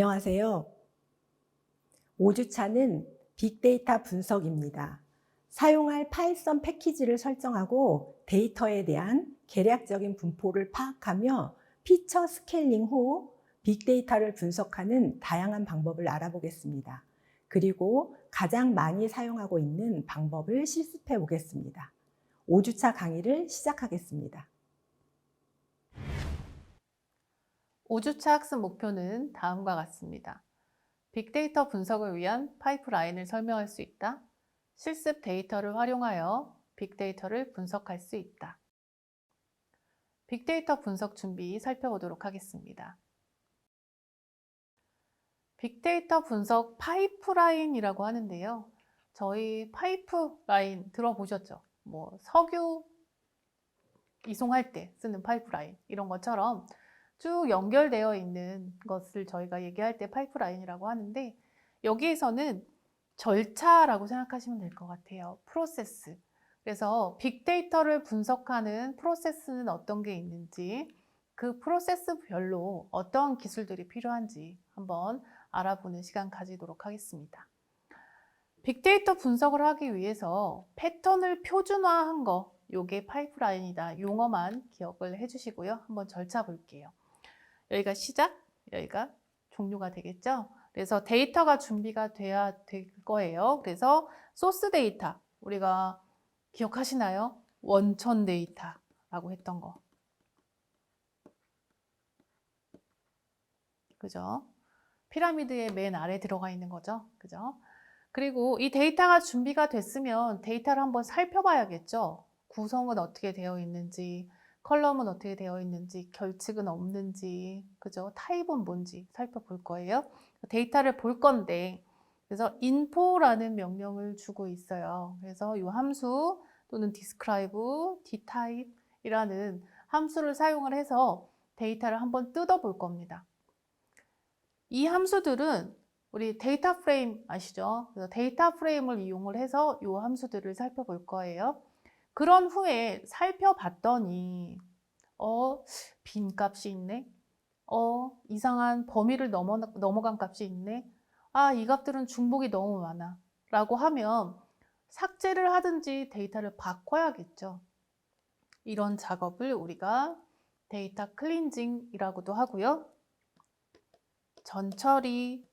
안녕하세요. 5주차는 빅데이터 분석입니다. 사용할 파이썬 패키지를 설정하고 데이터에 대한 계략적인 분포를 파악하며 피처 스케일링 후 빅데이터를 분석하는 다양한 방법을 알아보겠습니다. 그리고 가장 많이 사용하고 있는 방법을 실습해 보겠습니다. 5주차 강의를 시작하겠습니다. 5주차 학습 목표는 다음과 같습니다. 빅데이터 분석을 위한 파이프라인을 설명할 수 있다. 실습 데이터를 활용하여 빅데이터를 분석할 수 있다. 빅데이터 분석 준비 살펴보도록 하겠습니다. 빅데이터 분석 파이프라인이라고 하는데요. 저희 파이프라인 들어보셨죠? 석유 이송할 때 쓰는 파이프라인 이런 것처럼 쭉 연결되어 있는 것을 저희가 얘기할 때 파이프라인이라고 하는데, 여기에서는 절차라고 생각하시면 될 것 같아요. 프로세스. 그래서 빅데이터를 분석하는 프로세스는 어떤 게 있는지, 그 프로세스별로 어떤 기술들이 필요한지 한번 알아보는 시간 가지도록 하겠습니다. 빅데이터 분석을 하기 위해서 패턴을 표준화한 거, 요게 파이프라인이다. 용어만 기억을 해주시고요. 한번 절차 볼게요. 여기가 시작, 여기가 종료가 되겠죠? 그래서 데이터가 준비가 돼야 될 거예요. 그래서 소스 데이터, 우리가 기억하시나요? 원천 데이터라고 했던 거. 그죠? 피라미드의 맨 아래 들어가 있는 거죠. 그죠? 그리고 이 데이터가 준비가 됐으면 데이터를 한번 살펴봐야겠죠. 구성은 어떻게 되어 있는지, 컬럼은 어떻게 되어 있는지, 결측은 없는지, 그죠? 타입은 뭔지 살펴볼 거예요. 데이터를 볼 건데, 그래서 info라는 명령을 주고 있어요. 그래서 이 함수 또는 describe, dtype이라는 함수를 사용을 해서 데이터를 한번 뜯어볼 겁니다. 이 함수들은 우리 데이터 프레임 아시죠? 그래서 데이터 프레임을 이용을 해서 이 함수들을 살펴볼 거예요. 그런 후에 살펴봤더니 빈 값이 있네. 이상한 범위를 넘어간 값이 있네. 이 값들은 중복이 너무 많아. 라고 하면 삭제를 하든지 데이터를 바꿔야겠죠. 이런 작업을 우리가 데이터 클린징이라고도 하고요. 전처리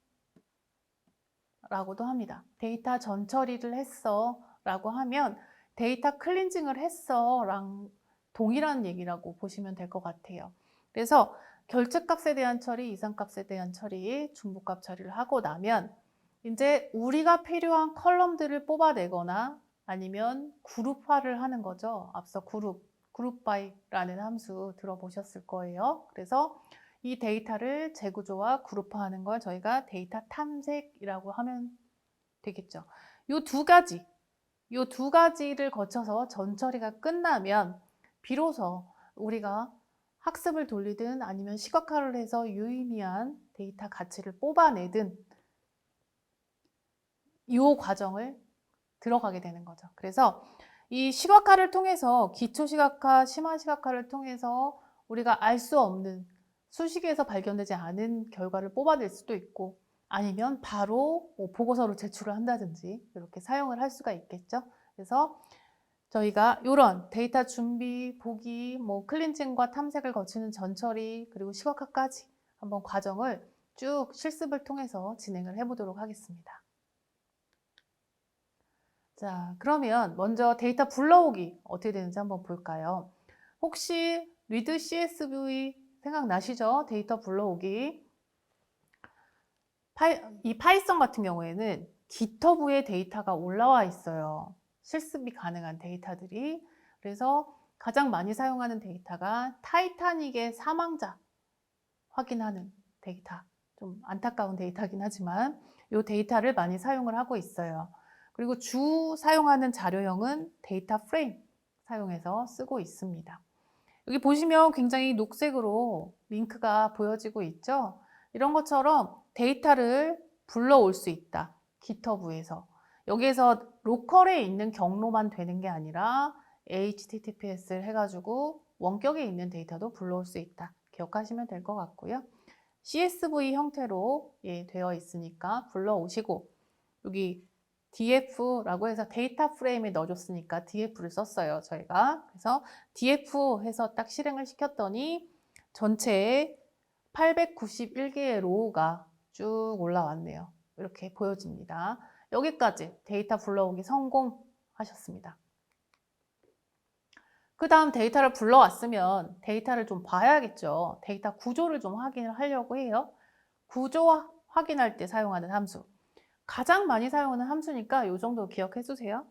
라고도 합니다. 데이터 전처리를 했어 라고 하면 데이터 클린징을 했어 랑 동일한 얘기라고 보시면 될 것 같아요. 그래서 결측값에 대한 처리, 이상값에 대한 처리, 중복값 처리를 하고 나면 이제 우리가 필요한 컬럼들을 뽑아내거나 아니면 그룹화를 하는 거죠. 앞서 그룹 바이라는 함수 들어보셨을 거예요. 그래서 이 데이터를 재구조와 그룹화하는 걸 저희가 데이터 탐색이라고 하면 되겠죠. 이 두 가지를 거쳐서 전처리가 끝나면 비로소 우리가 학습을 돌리든 아니면 시각화를 해서 유의미한 데이터 가치를 뽑아내든 이 과정을 들어가게 되는 거죠. 그래서 이 시각화를 통해서 기초시각화, 심화시각화를 통해서 우리가 알 수 없는 수식에서 발견되지 않은 결과를 뽑아낼 수도 있고, 아니면 바로 보고서로 제출을 한다든지 이렇게 사용을 할 수가 있겠죠. 그래서 저희가 이런 데이터 준비, 보기, 클린징과 탐색을 거치는 전처리, 그리고 시각화까지 한번 과정을 쭉 실습을 통해서 진행을 해보도록 하겠습니다. 자, 그러면 먼저 데이터 불러오기 어떻게 되는지 한번 볼까요? 혹시 read CSV 생각나시죠? 데이터 불러오기. 이 파이썬 같은 경우에는 GitHub에 데이터가 올라와 있어요. 실습이 가능한 데이터들이. 그래서 가장 많이 사용하는 데이터가 타이타닉의 사망자 확인하는 데이터. 좀 안타까운 데이터긴 하지만 이 데이터를 많이 사용을 하고 있어요. 그리고 주 사용하는 자료형은 데이터 프레임 사용해서 쓰고 있습니다. 여기 보시면 굉장히 녹색으로 링크가 보여지고 있죠? 이런 것처럼 데이터를 불러올 수 있다. GitHub에서. 여기에서 로컬에 있는 경로만 되는 게 아니라 HTTPS를 해가지고 원격에 있는 데이터도 불러올 수 있다. 기억하시면 될 것 같고요. CSV 형태로 되어 있으니까 불러오시고, 여기 DF라고 해서 데이터 프레임에 넣어줬으니까 DF를 썼어요, 저희가. 그래서 DF 해서 딱 실행을 시켰더니 전체에 891개의 로우가 쭉 올라왔네요. 이렇게 보여집니다. 여기까지 데이터 불러오기 성공하셨습니다. 그 다음 데이터를 불러왔으면 데이터를 좀 봐야겠죠. 데이터 구조를 좀 확인을 하려고 해요. 구조 확인할 때 사용하는 함수. 가장 많이 사용하는 함수니까 이 정도 기억해 주세요.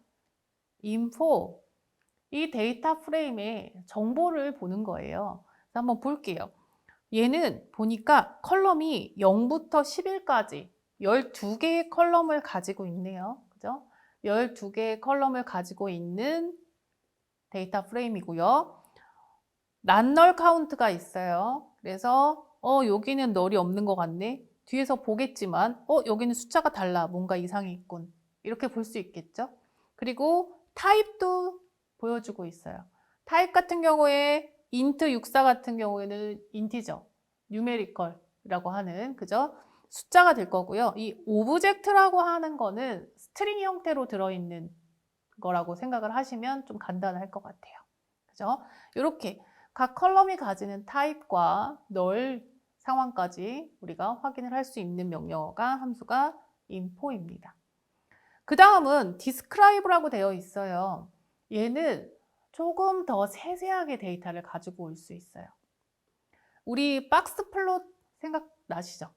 info. 이 데이터 프레임의 정보를 보는 거예요. 그래서 한번 볼게요. 얘는 보니까 컬럼이 0부터 10일까지 12개의 컬럼을 가지고 있네요. 그죠? 12개의 컬럼을 가지고 있는 데이터 프레임이고요. 난널 카운트가 있어요. 그래서 여기는 널이 없는 것 같네. 뒤에서 보겠지만 여기는 숫자가 달라. 뭔가 이상이 있군. 이렇게 볼 수 있겠죠? 그리고 타입도 보여주고 있어요. 타입 같은 경우에 int 64 같은 경우에는 인티저, 뉴메리컬이라고 하는 그죠? 숫자가 될 거고요. 이 오브젝트라고 하는 거는 스트링 형태로 들어있는 거라고 생각을 하시면 좀 간단할 것 같아요. 그죠? 이렇게 각 컬럼이 가지는 타입과 널 상황까지 우리가 확인을 할 수 있는 명령어가 함수가 info입니다. 그 다음은 describe라고 되어 있어요. 얘는 조금 더 세세하게 데이터를 가지고 올 수 있어요. 우리 박스 플롯 생각나시죠?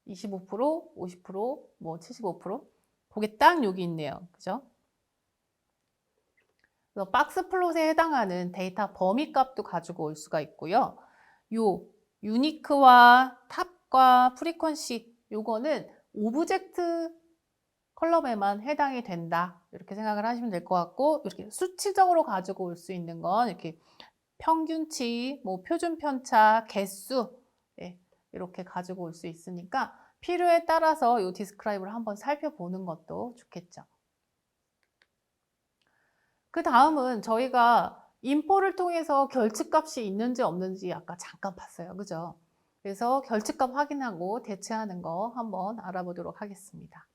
25%, 50%, 뭐 75%? 그게 딱 여기 있네요. 그죠? 그래서 박스 플롯에 해당하는 데이터 범위 값도 가지고 올 수가 있고요. 요 유니크와 탑과 프리퀀시 요거는 오브젝트 컬럼에만 해당이 된다. 이렇게 생각을 하시면 될 것 같고, 이렇게 수치적으로 가지고 올 수 있는 건 이렇게 평균치, 뭐 표준 편차, 개수 이렇게 가지고 올 수 있으니까 필요에 따라서 이 디스크라이브를 한번 살펴보는 것도 좋겠죠. 그 다음은 저희가 인포를 통해서 결측값이 있는지 없는지 아까 잠깐 봤어요. 그죠? 그래서 결측값 확인하고 대체하는 거 한번 알아보도록 하겠습니다.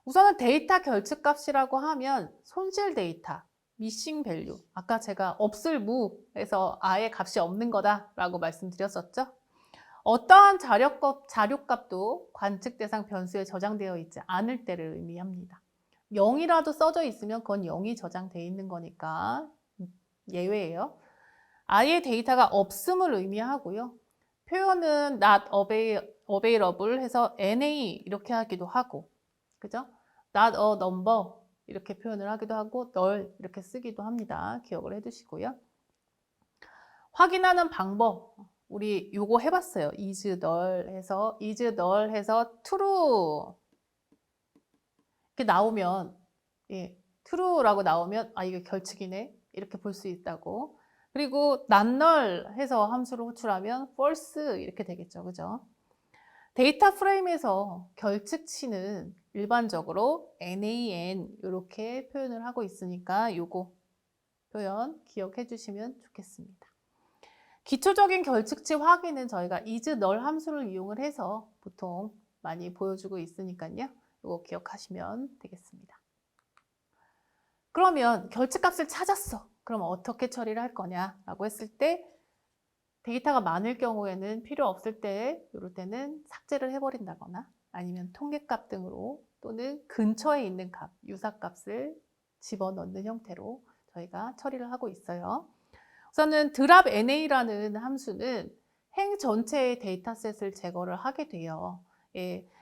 우선은 데이터 결측값이라고 하면 손실 데이터, 미싱 밸류. 아까 제가 없을 무에서 아예 값이 없는 거다라고 말씀드렸었죠? 어떠한 자료값도 관측 대상 변수에 저장되어 있지 않을 때를 의미합니다. 0이라도 써져 있으면 그건 0이 저장되어 있는 거니까 예외예요. 아예 데이터가 없음을 의미하고요. 표현은 not available 해서 NA 이렇게 하기도 하고, 그죠? not a number 이렇게 표현을 하기도 하고, null 이렇게 쓰기도 합니다. 기억을 해두시고요. 확인하는 방법, 우리 요거 해봤어요. is null 해서 true 이렇게 나오면, true라고 나오면 이게 결측이네 이렇게 볼 수 있다고. 그리고 not null 해서 함수를 호출하면 false 이렇게 되겠죠. 그죠? 데이터 프레임에서 결측치는 일반적으로 NaN 이렇게 표현을 하고 있으니까 요거 표현 기억해 주시면 좋겠습니다. 기초적인 결측치 확인은 저희가 is null 함수를 이용을 해서 보통 많이 보여주고 있으니까요. 이거 기억하시면 되겠습니다. 그러면 결측값을 찾았어. 그럼 어떻게 처리를 할 거냐라고 했을 때 데이터가 많을 경우에는 필요 없을 때 이럴 때는 삭제를 해버린다거나 아니면 통계값 등으로 또는 근처에 있는 값, 유사값을 집어넣는 형태로 저희가 처리를 하고 있어요. 우선은 drop NA라는 함수는 행 전체의 데이터셋을 제거를 하게 돼요.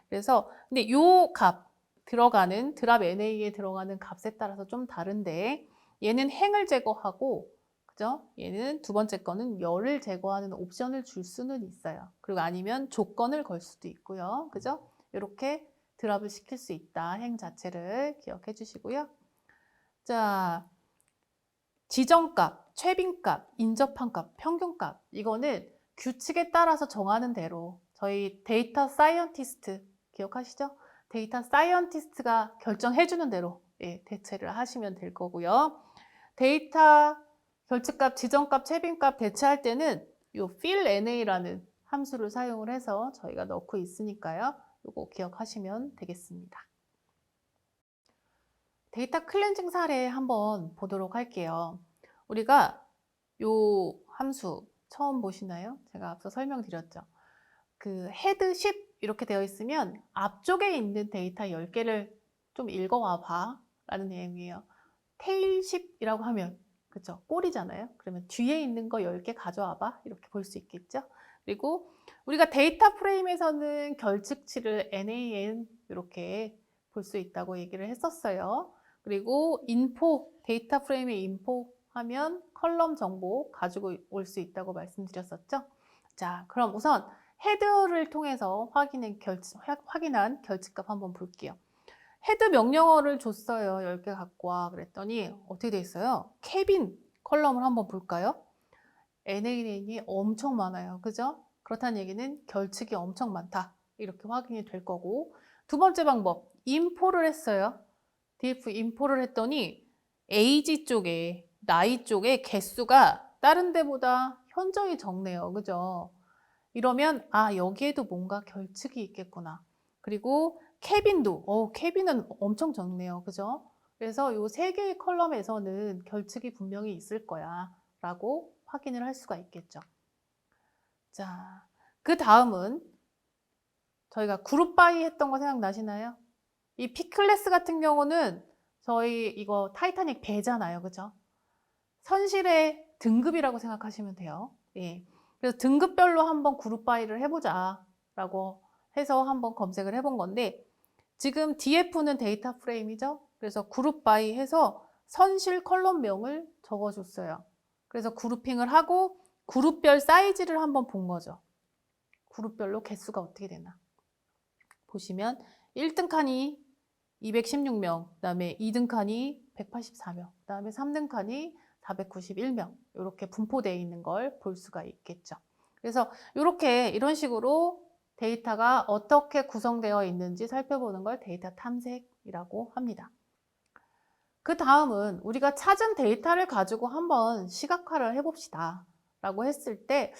그래서 근데 요 값 들어가는 drop NA에 들어가는 값에 따라서 좀 다른데 얘는 행을 제거하고 그죠? 얘는 두 번째 거는 열을 제거하는 옵션을 줄 수는 있어요. 그리고 아니면 조건을 걸 수도 있고요. 그죠? 이렇게 드랍을 시킬 수 있다. 행 자체를 기억해 주시고요. 자, 지정값, 최빈값, 인접한값, 평균값 이거는 규칙에 따라서 정하는 대로 저희 데이터 사이언티스트 기억하시죠? 데이터 사이언티스트가 결정해주는 대로 대체를 하시면 될 거고요. 데이터 결측값, 지정값, 최빈값 대체할 때는 이 fill NA라는 함수를 사용을 해서 저희가 넣고 있으니까요. 이거 기억하시면 되겠습니다. 데이터 클렌징 사례 한번 보도록 할게요. 우리가 요 함수 처음 보시나요? 제가 앞서 설명드렸죠. 그 헤드 10 이렇게 되어 있으면 앞쪽에 있는 데이터 10개를 좀 읽어와 봐 라는 내용이에요. 테일 10이라고 하면 그쵸? 꼬리잖아요. 그러면 뒤에 있는 거 10개 가져와 봐 이렇게 볼 수 있겠죠. 그리고 우리가 데이터 프레임에서는 결측치를 NAN 이렇게 볼 수 있다고 얘기를 했었어요. 그리고 인포, 데이터 프레임의 인포 하면 컬럼 정보 가지고 올 수 있다고 말씀드렸었죠. 자, 그럼 우선 헤드를 통해서 확인한 결측값 한번 볼게요. 헤드 명령어를 줬어요. 10개 갖고 와. 그랬더니 어떻게 돼 있어요? 케빈 컬럼을 한번 볼까요? NAN이 엄청 많아요. 그죠? 그렇다는 얘기는 결측이 엄청 많다. 이렇게 확인이 될 거고. 두 번째 방법, 인포를 했어요. DF 인포를 했더니 에이지 쪽에, 나이 쪽에 개수가 다른 데보다 현저히 적네요. 그죠? 이러면 아, 여기에도 뭔가 결측이 있겠구나. 그리고 케빈도, 케빈은 엄청 적네요. 그죠? 그래서 이 세 개의 컬럼에서는 결측이 분명히 있을 거야 라고 확인을 할 수가 있겠죠. 자, 그 다음은 저희가 그룹 바이 했던 거 생각나시나요? 이 P클래스 같은 경우는 저희 이거 타이타닉 배잖아요. 그죠? 선실의 등급이라고 생각하시면 돼요. 예. 그래서 등급별로 한번 그룹 바이를 해보자 라고 해서 한번 검색을 해본 건데 지금 DF는 데이터 프레임이죠. 그래서 그룹 바이 해서 선실 컬럼명을 적어줬어요. 그래서 그룹핑을 하고 그룹별 사이즈를 한번 본 거죠. 그룹별로 개수가 어떻게 되나. 보시면 1등 칸이 216명, 그 다음에 2등 칸이 184명, 그 다음에 3등 칸이 491명 이렇게 분포되어 있는 걸 볼 수가 있겠죠. 그래서 이런 식으로 데이터가 어떻게 구성되어 있는지 살펴보는 걸 데이터 탐색이라고 합니다. 그 다음은 우리가 찾은 데이터를 가지고 한번 시각화를 해봅시다 라고 했을 때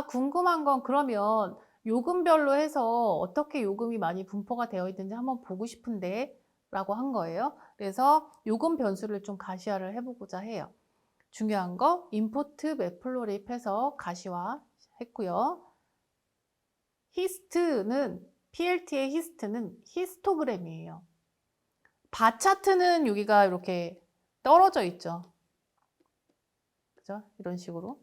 궁금한 건 그러면 요금별로 해서 어떻게 요금이 많이 분포가 되어 있는지 한번 보고 싶은데 라고 한 거예요. 그래서 요금 변수를 좀 가시화를 해보고자 해요. 중요한 거 임포트 매플로립 해서 가시화 했고요. 히스트는 PLT의 히스트는 히스토그램이에요. 바 차트는 여기가 이렇게 떨어져 있죠. 그죠? 이런 식으로.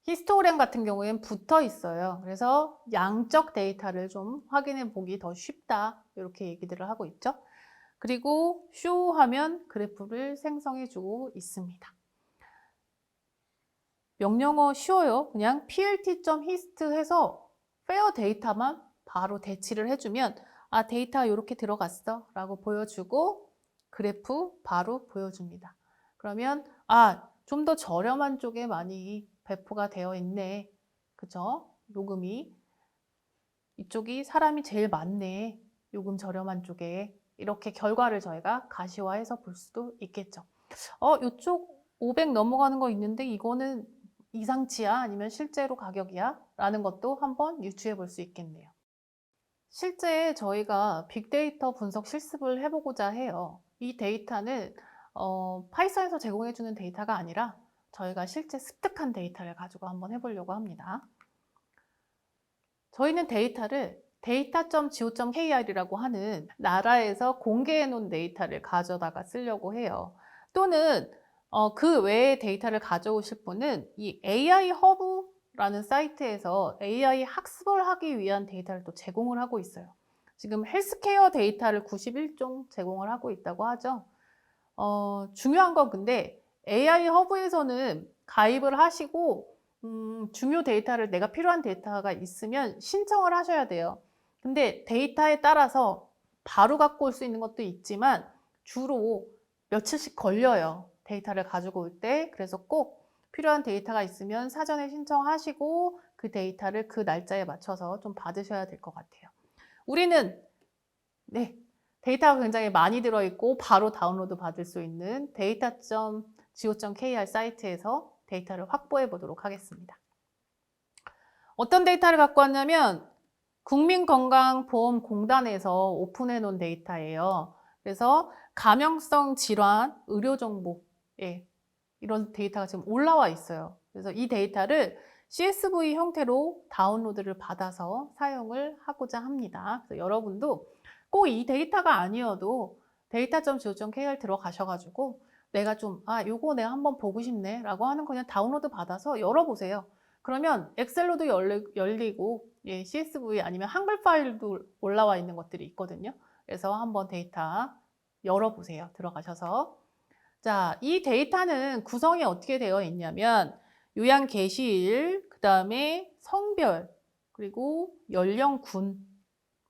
히스토그램 같은 경우에는 붙어 있어요. 그래서 양적 데이터를 좀 확인해 보기 더 쉽다. 이렇게 얘기들을 하고 있죠. 그리고 show 하면 그래프를 생성해 주고 있습니다. 명령어 쉬워요. 그냥 plt.hist 해서 fair 데이터만 바로 대치를 해주면 데이터가 이렇게 들어갔어 라고 보여주고 그래프 바로 보여줍니다. 그러면 좀 더 저렴한 쪽에 많이 배포가 되어 있네. 그죠? 요금이 이쪽이 사람이 제일 많네. 요금 저렴한 쪽에 이렇게 결과를 저희가 가시화해서 볼 수도 있겠죠. 이쪽 500 넘어가는 거 있는데 이거는 이상치야? 아니면 실제로 가격이야? 라는 것도 한번 유추해 볼 수 있겠네요. 실제 저희가 빅데이터 분석 실습을 해보고자 해요. 이 데이터는 파이썬에서 제공해주는 데이터가 아니라 저희가 실제 습득한 데이터를 가지고 한번 해보려고 합니다. 저희는 데이터를 data.go.kr이라고 하는 나라에서 공개해 놓은 데이터를 가져다가 쓰려고 해요. 또는 그 외의 데이터를 가져오실 분은 이 AI 허브라는 사이트에서 AI 학습을 하기 위한 데이터를 또 제공을 하고 있어요. 지금 헬스케어 데이터를 91종 제공을 하고 있다고 하죠. 중요한 건 근데 AI 허브에서는 가입을 하시고 중요 데이터를 내가 필요한 데이터가 있으면 신청을 하셔야 돼요. 근데 데이터에 따라서 바로 갖고 올 수 있는 것도 있지만 주로 며칠씩 걸려요. 데이터를 가지고 올 때. 그래서 꼭 필요한 데이터가 있으면 사전에 신청하시고 그 데이터를 그 날짜에 맞춰서 좀 받으셔야 될 것 같아요. 우리는 데이터가 굉장히 많이 들어있고 바로 다운로드 받을 수 있는 data.go.kr 사이트에서 데이터를 확보해 보도록 하겠습니다. 어떤 데이터를 갖고 왔냐면 국민건강보험공단에서 오픈해 놓은 데이터예요. 그래서 감염성 질환 의료 정보, 예, 이런 데이터가 지금 올라와 있어요. 그래서 이 데이터를 CSV 형태로 다운로드를 받아서 사용을 하고자 합니다. 그래서 여러분도 꼭 이 데이터가 아니어도 data.go.kr 들어가셔가지고 내가 좀, 요거 내가 한번 보고 싶네 라고 하는 거 그냥 다운로드 받아서 열어보세요. 그러면 엑셀로도 열리고, 예, CSV 아니면 한글 파일도 올라와 있는 것들이 있거든요. 그래서 한번 데이터 열어보세요. 들어가셔서. 자, 이 데이터는 구성이 어떻게 되어 있냐면 요양 개시일, 그 다음에 성별, 그리고 연령군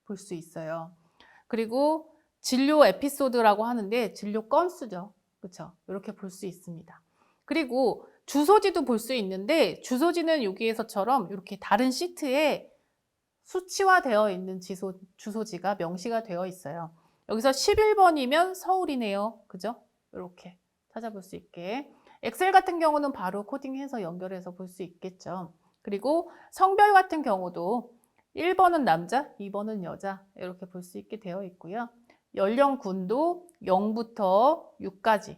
볼 수 있어요. 그리고 진료 에피소드라고 하는데 진료 건수죠. 그렇죠? 이렇게 볼 수 있습니다. 그리고 주소지도 볼 수 있는데 주소지는 여기에서처럼 이렇게 다른 시트에 수치화되어 있는 주소지가 명시가 되어 있어요. 여기서 11번이면 서울이네요. 그죠? 이렇게 찾아볼 수 있게. 엑셀 같은 경우는 바로 코딩해서 연결해서 볼 수 있겠죠. 그리고 성별 같은 경우도 1번은 남자, 2번은 여자 이렇게 볼 수 있게 되어 있고요. 연령군도 0부터 6까지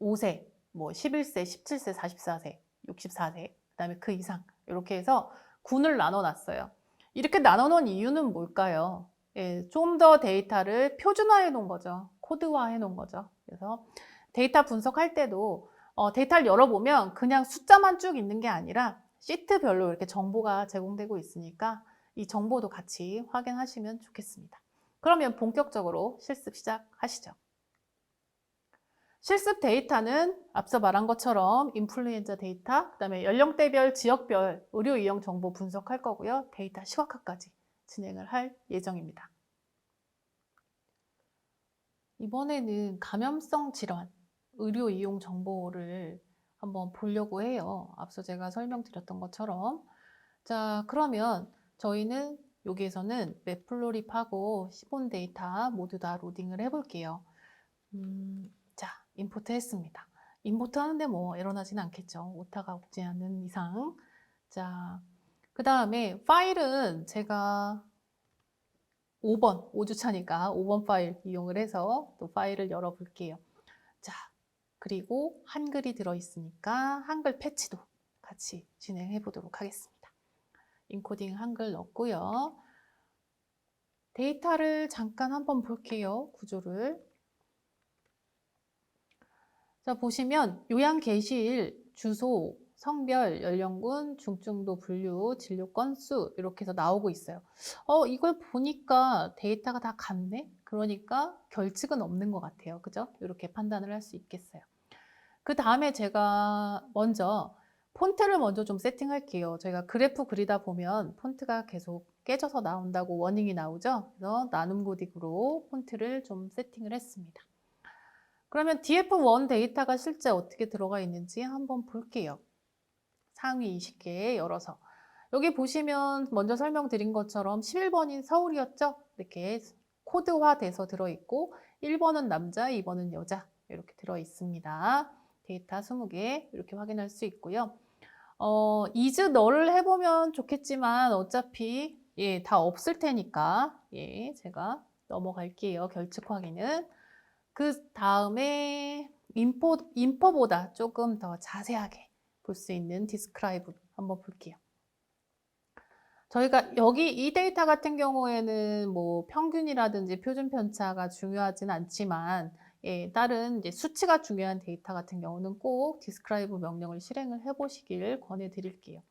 5세, 뭐 11세, 17세, 44세, 64세, 그다음에 그 이상 이렇게 해서 군을 나눠 놨어요. 이렇게 나눠 놓은 이유는 뭘까요? 예, 좀 더 데이터를 표준화해 놓은 거죠. 코드화해 놓은 거죠. 그래서 데이터 분석할 때도 데이터를 열어보면 그냥 숫자만 쭉 있는 게 아니라 시트별로 이렇게 정보가 제공되고 있으니까 이 정보도 같이 확인하시면 좋겠습니다. 그러면 본격적으로 실습 시작하시죠. 실습 데이터는 앞서 말한 것처럼 인플루엔자 데이터, 그다음에 연령대별, 지역별 의료 이용 정보 분석할 거고요. 데이터 시각화까지 진행을 할 예정입니다. 이번에는 감염성 질환 의료 이용 정보를 한번 보려고 해요. 앞서 제가 설명드렸던 것처럼. 자, 그러면 저희는 여기에서는 맵플로립하고 시본 데이터 모두 다 로딩을 해볼게요. 자, 임포트 했습니다. 임포트 하는데 뭐 에러 나지는 않겠죠. 오타가 없지 않은 이상. 자, 그 다음에 파일은 제가 5번, 5주차니까 5번 파일 이용을 해서 또 파일을 열어볼게요. 자, 그리고 한글이 들어있으니까 한글 패치도 같이 진행해 보도록 하겠습니다. 인코딩 한글 넣고요. 데이터를 잠깐 한번 볼게요. 구조를. 자, 보시면 요양 개시일, 주소, 성별, 연령군, 중증도 분류, 진료 건수 이렇게 해서 나오고 있어요. 이걸 보니까 데이터가 다 같네? 그러니까 결측은 없는 것 같아요. 그죠? 이렇게 판단을 할 수 있겠어요. 그 다음에 제가 먼저 폰트를 먼저 좀 세팅할게요. 저희가 그래프 그리다 보면 폰트가 계속 깨져서 나온다고 워닝이 나오죠? 그래서 나눔 고딕으로 폰트를 좀 세팅을 했습니다. 그러면 DF1 데이터가 실제 어떻게 들어가 있는지 한번 볼게요. 상위 20개 열어서. 여기 보시면 먼저 설명드린 것처럼 11번인 서울이었죠? 이렇게 코드화돼서 들어있고 1번은 남자, 2번은 여자 이렇게 들어있습니다. 데이터 20개 이렇게 확인할 수 있고요. is null을 해보면 좋겠지만 어차피 예, 다 없을 테니까 예, 넘어갈게요. 결측 확인은. 그 다음에 인포보다 조금 더 자세하게 볼 수 있는 디스크라이브 한번 볼게요. 저희가 여기 이 데이터 같은 경우에는 뭐 평균이라든지 표준 편차가 중요하진 않지만 예, 다른 이제 수치가 중요한 데이터 같은 경우는 꼭 디스크라이브 명령을 실행을 해보시길 권해드릴게요.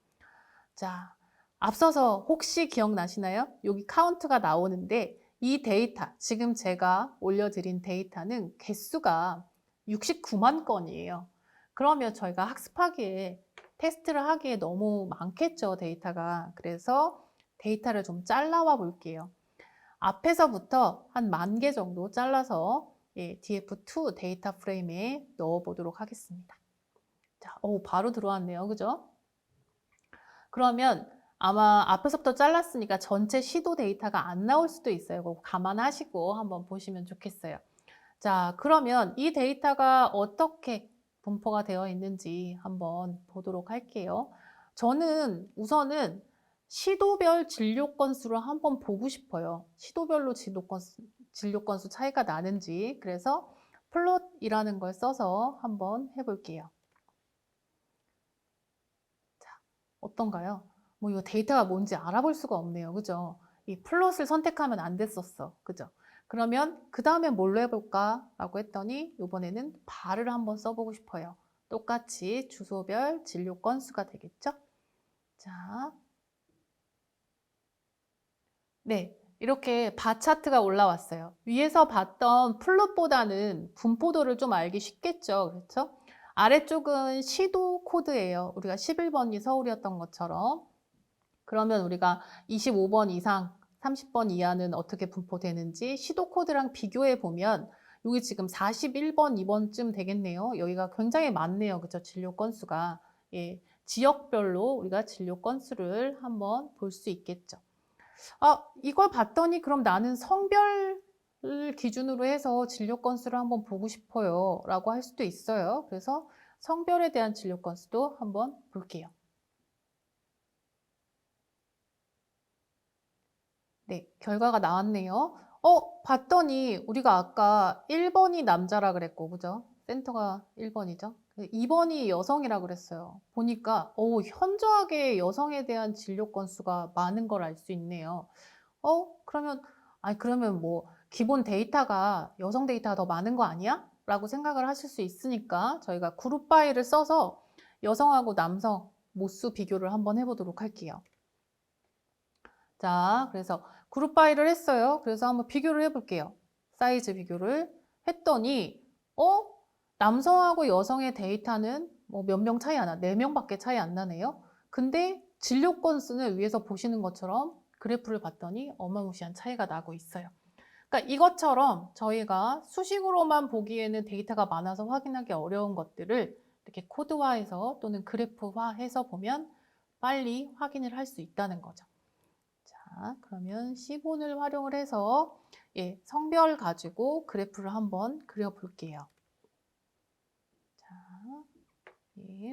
자, 앞서서 혹시 기억나시나요? 여기 카운트가 나오는데 이 데이터, 지금 제가 올려드린 데이터는 개수가 69만 건이에요. 그러면 저희가 학습하기에, 테스트를 하기에 너무 많겠죠, 데이터가. 그래서 데이터를 좀 잘라와 볼게요. 앞에서부터 한 10,000개 정도 잘라서 예, DF2 데이터 프레임에 넣어보도록 하겠습니다. 자, 바로 들어왔네요. 그죠? 그러면 아마 앞에서부터 잘랐으니까 전체 시도 데이터가 안 나올 수도 있어요. 그거 감안하시고 한번 보시면 좋겠어요. 자, 그러면 이 데이터가 어떻게 분포가 되어 있는지 한번 보도록 할게요. 저는 우선은 시도별 진료 건수를 한번 보고 싶어요. 시도별로 진료 건수 차이가 나는지. 그래서 플롯이라는 걸 써서 한번 해볼게요. 자, 어떤가요? 뭐 이거 데이터가 뭔지 알아볼 수가 없네요. 그죠? 이 플롯을 선택하면 안 됐었어. 그죠? 그러면 그 다음에 뭘로 해볼까? 라고 했더니 이번에는 bar를 한번 써보고 싶어요. 똑같이 주소별 진료 건수가 되겠죠? 자, 네, 이렇게 바 차트가 올라왔어요. 위에서 봤던 플롯보다는 분포도를 좀 알기 쉽겠죠. 그렇죠? 아래쪽은 시도 코드예요. 우리가 11번이 서울이었던 것처럼. 그러면 우리가 25번 이상, 30번 이하는 어떻게 분포되는지 시도 코드랑 비교해 보면 여기 지금 41번, 2번쯤 되겠네요. 여기가 굉장히 많네요. 그렇죠? 진료 건수가. 예, 지역별로 우리가 진료 건수를 한번 볼 수 있겠죠. 아, 이걸 봤더니 그럼 나는 성별을 기준으로 해서 진료 건수를 한번 보고 싶어요 라고 할 수도 있어요. 그래서 성별에 대한 진료 건수도 한번 볼게요. 네, 결과가 나왔네요. 봤더니 우리가 아까 1번이 남자라 그랬고, 그죠? 센터가 1번이죠. 2번이 여성이라 그랬어요. 보니까 현저하게 여성에 대한 진료 건수가 많은 걸 알 수 있네요. 그러면 그러면 뭐 기본 데이터가 여성 데이터가 더 많은 거 아니야? 라고 생각을 하실 수 있으니까 저희가 그룹 바이를 써서 여성하고 남성 모수 비교를 한번 해보도록 할게요. 자, 그래서 그룹 바이를 했어요. 그래서 한번 비교를 해볼게요. 사이즈 비교를 했더니 남성하고 여성의 데이터는 뭐 몇 명 차이 안 나, 4명밖에 차이 안 나네요. 근데 진료 건수는 위에서 보시는 것처럼 그래프를 봤더니 어마무시한 차이가 나고 있어요. 그러니까 이것처럼 저희가 수식으로만 보기에는 데이터가 많아서 확인하기 어려운 것들을 이렇게 코드화해서 또는 그래프화해서 보면 빨리 확인을 할 수 있다는 거죠. 자, 그러면 시본을 활용을 해서 성별 가지고 그래프를 한번 그려볼게요. 자,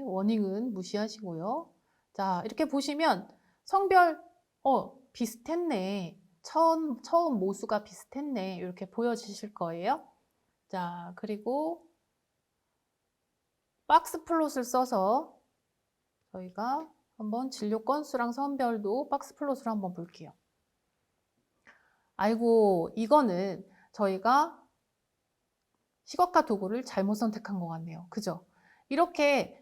워닝은 무시하시고요. 자, 이렇게 보시면 성별 비슷했네. 처음 모수가 비슷했네. 이렇게 보여지실 거예요. 자, 그리고 박스 플롯을 써서 저희가 한번 진료 건수랑 성별도 박스 플롯을 한번 볼게요. 아이고, 이거는 저희가 시각화 도구를 잘못 선택한 것 같네요. 그죠? 이렇게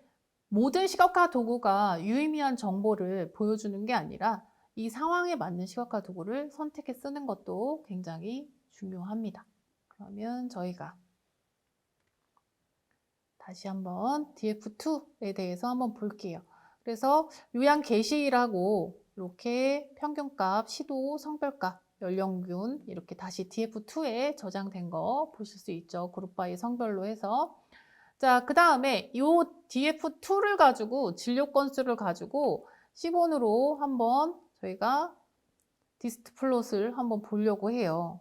모든 시각화 도구가 유의미한 정보를 보여주는 게 아니라 이 상황에 맞는 시각화 도구를 선택해 쓰는 것도 굉장히 중요합니다. 그러면 저희가 다시 한번 DF2에 대해서 한번 볼게요. 그래서 요양 게시라고 이렇게 평균값, 시도, 성별값, 연령균 이렇게 다시 DF2에 저장된 거 보실 수 있죠. 그룹 바이 성별로 해서. 자, 그 다음에 이 DF2를 가지고 진료 건수를 가지고 시본으로 한번 저희가 디스트 플롯을 한번 보려고 해요.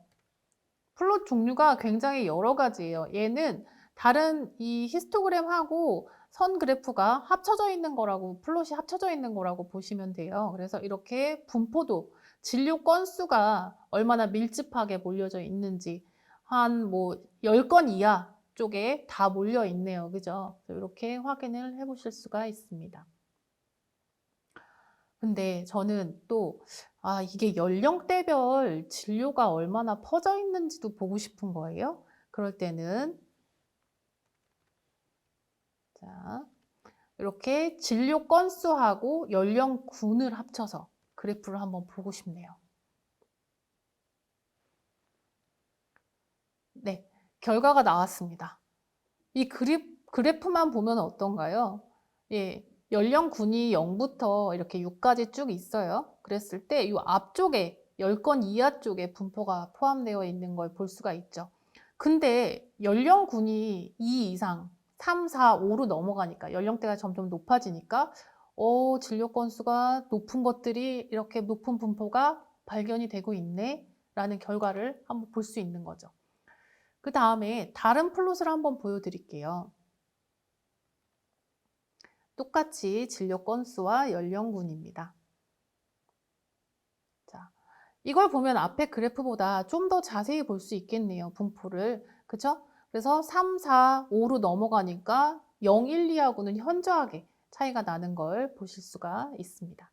플롯 종류가 굉장히 여러 가지예요. 얘는 다른 이 히스토그램하고 선 그래프가 합쳐져 있는 거라고, 플롯이 합쳐져 있는 거라고 보시면 돼요. 그래서 이렇게 분포도, 진료 건수가 얼마나 밀집하게 몰려져 있는지 한 뭐 10건 이하 쪽에 다 몰려 있네요. 그죠? 이렇게 확인을 해 보실 수가 있습니다. 근데 저는 또 이게 연령대별 진료가 얼마나 퍼져 있는지도 보고 싶은 거예요. 그럴 때는 자, 이렇게 진료 건수하고 연령군을 합쳐서 그래프를 한번 보고 싶네요. 네, 결과가 나왔습니다. 이 그래프만 보면 어떤가요? 예, 연령군이 0부터 이렇게 6까지 쭉 있어요. 그랬을 때 이 앞쪽에 10건 이하 쪽에 분포가 포함되어 있는 걸 볼 수가 있죠. 근데 연령군이 2 이상, 3, 4, 5로 넘어가니까 연령대가 점점 높아지니까 진료 건수가 높은 것들이 이렇게 높은 분포가 발견이 되고 있네 라는 결과를 한번 볼 수 있는 거죠. 그 다음에 다른 플롯을 한번 보여드릴게요. 똑같이 진료 건수와 연령군입니다. 자, 이걸 보면 앞에 그래프보다 좀 더 자세히 볼 수 있겠네요. 분포를. 그쵸? 그래서 3, 4, 5로 넘어가니까 0, 1, 2하고는 현저하게 차이가 나는 걸 보실 수가 있습니다.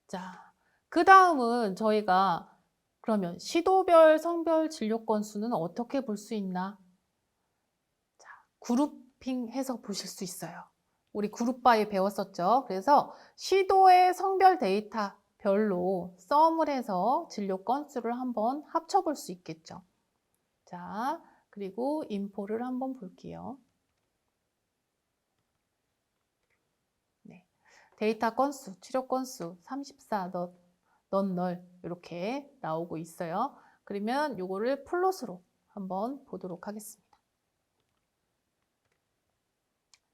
자, 그 다음은 저희가 그러면 시도별, 성별 진료 건수는 어떻게 볼 수 있나? 자, 그룹핑해서 보실 수 있어요. 우리 그룹바이 배웠었죠. 그래서 시도의 성별 데이터 별로 썸을 해서 진료 건수를 한번 합쳐볼 수 있겠죠. 자, 그리고 인포를 한번 볼게요. 네. 데이터 건수, 치료 건수 34, 넌 이렇게 나오고 있어요. 그러면 요거를 플롯으로 한번 보도록 하겠습니다.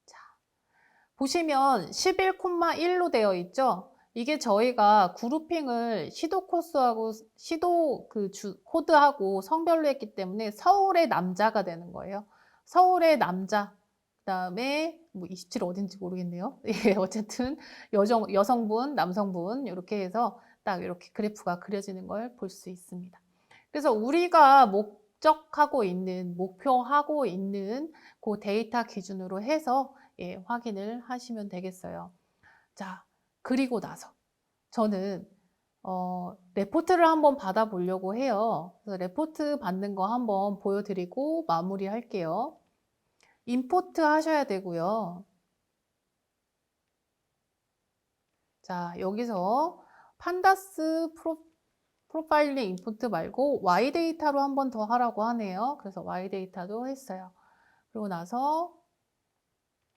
자, 보시면 11,1로 되어 있죠? 이게 저희가 그룹핑을 시도 코스하고 시도 코드하고 성별로 했기 때문에 서울의 남자가 되는 거예요. 서울의 남자, 그다음에 뭐 27 어딘지 모르겠네요. 예, 어쨌든 여성분, 남성분 이렇게 해서 딱 이렇게 그래프가 그려지는 걸 볼 수 있습니다. 그래서 우리가 목표하고 있는 그 데이터 기준으로 해서 예, 확인을 하시면 되겠어요. 자, 그리고 나서 저는 레포트를 한번 받아보려고 해요. 그래서 레포트 받는 거 한번 보여드리고 마무리할게요. 임포트 하셔야 되고요. 자, 여기서 판다스 프로파일링 임포트 말고 Y 데이터로 한번 더 하라고 하네요. 그래서 Y 데이터도 했어요. 그리고 나서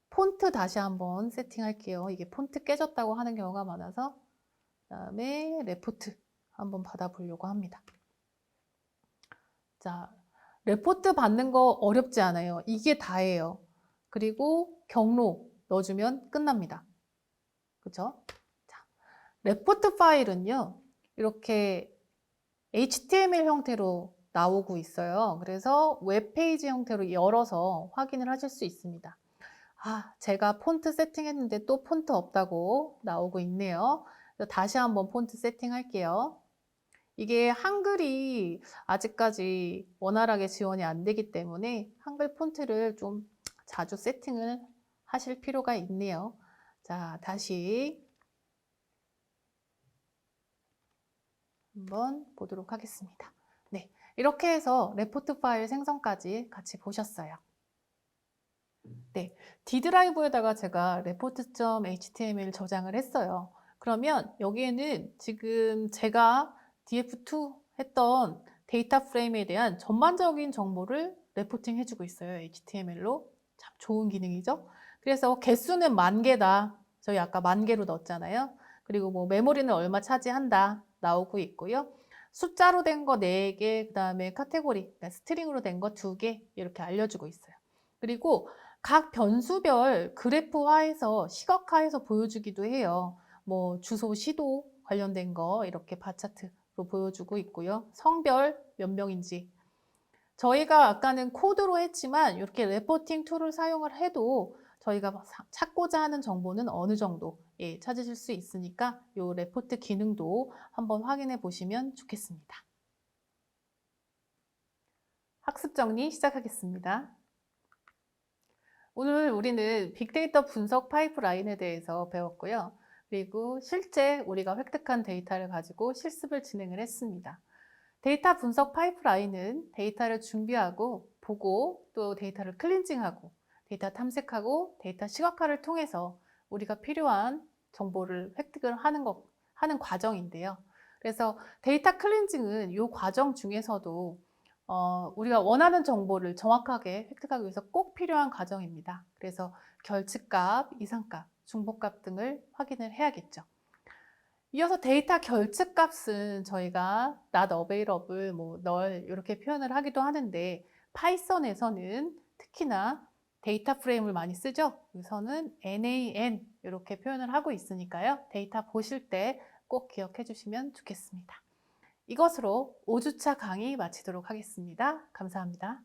폰트 다시 한번 세팅할게요. 이게 폰트 깨졌다고 하는 경우가 많아서 그다음에 레포트 한번 받아보려고 합니다. 자, 레포트 받는 거 어렵지 않아요. 이게 다예요. 그리고 경로 넣어주면 끝납니다. 그쵸? 자, 레포트 파일은요, 이렇게 HTML 형태로 나오고 있어요. 그래서 웹페이지 형태로 열어서 확인을 하실 수 있습니다. 아, 제가 폰트 세팅했는데 또 폰트 없다고 나오고 있네요. 다시 한번 폰트 세팅할게요. 이게 한글이 아직까지 원활하게 지원이 안 되기 때문에 한글 폰트를 좀 자주 세팅을 하실 필요가 있네요. 자, 다시 한번 보도록 하겠습니다. 네, 이렇게 해서 레포트 파일 생성까지 같이 보셨어요. 네, D 드라이브에다가 제가 report.html 저장을 했어요. 그러면 여기에는 지금 제가 df2 했던 데이터 프레임에 대한 전반적인 정보를 레포팅 해주고 있어요. HTML로. 참 좋은 기능이죠. 그래서 개수는 10,000개다. 저희 아까 10,000개로 넣었잖아요. 그리고 뭐 메모리는 얼마 차지한다. 나오고 있고요. 숫자로 된 거 4개, 그 다음에 카테고리, 스트링으로 된 거 2개 이렇게 알려주고 있어요. 그리고 각 변수별 그래프화해서 시각화해서 보여주기도 해요. 뭐 주소, 시도 관련된 거 이렇게 바차트로 보여주고 있고요. 성별 몇 명인지. 저희가 아까는 코드로 했지만 이렇게 레포팅 툴을 사용을 해도 저희가 찾고자 하는 정보는 어느 정도 예, 찾으실 수 있으니까 이 레포트 기능도 한번 확인해 보시면 좋겠습니다. 학습 정리 시작하겠습니다. 오늘 우리는 빅데이터 분석 파이프라인에 대해서 배웠고요. 그리고 실제 우리가 획득한 데이터를 가지고 실습을 진행을 했습니다. 데이터 분석 파이프라인은 데이터를 준비하고 보고 또 데이터를 클린징하고 데이터 탐색하고 데이터 시각화를 통해서 우리가 필요한 정보를 획득을 하는 과정인데요. 그래서 데이터 클린징은 이 과정 중에서도 우리가 원하는 정보를 정확하게 획득하기 위해서 꼭 필요한 과정입니다. 그래서 결측값, 이상값, 중복값 등을 확인을 해야겠죠. 이어서 데이터 결측값은 저희가 not available, 뭐 null 이렇게 표현을 하기도 하는데 파이썬에서는 특히나 데이터 프레임을 많이 쓰죠. 여기서는 NaN 이렇게 표현을 하고 있으니까요. 데이터 보실 때 꼭 기억해 주시면 좋겠습니다. 이것으로 5주차 강의 마치도록 하겠습니다. 감사합니다.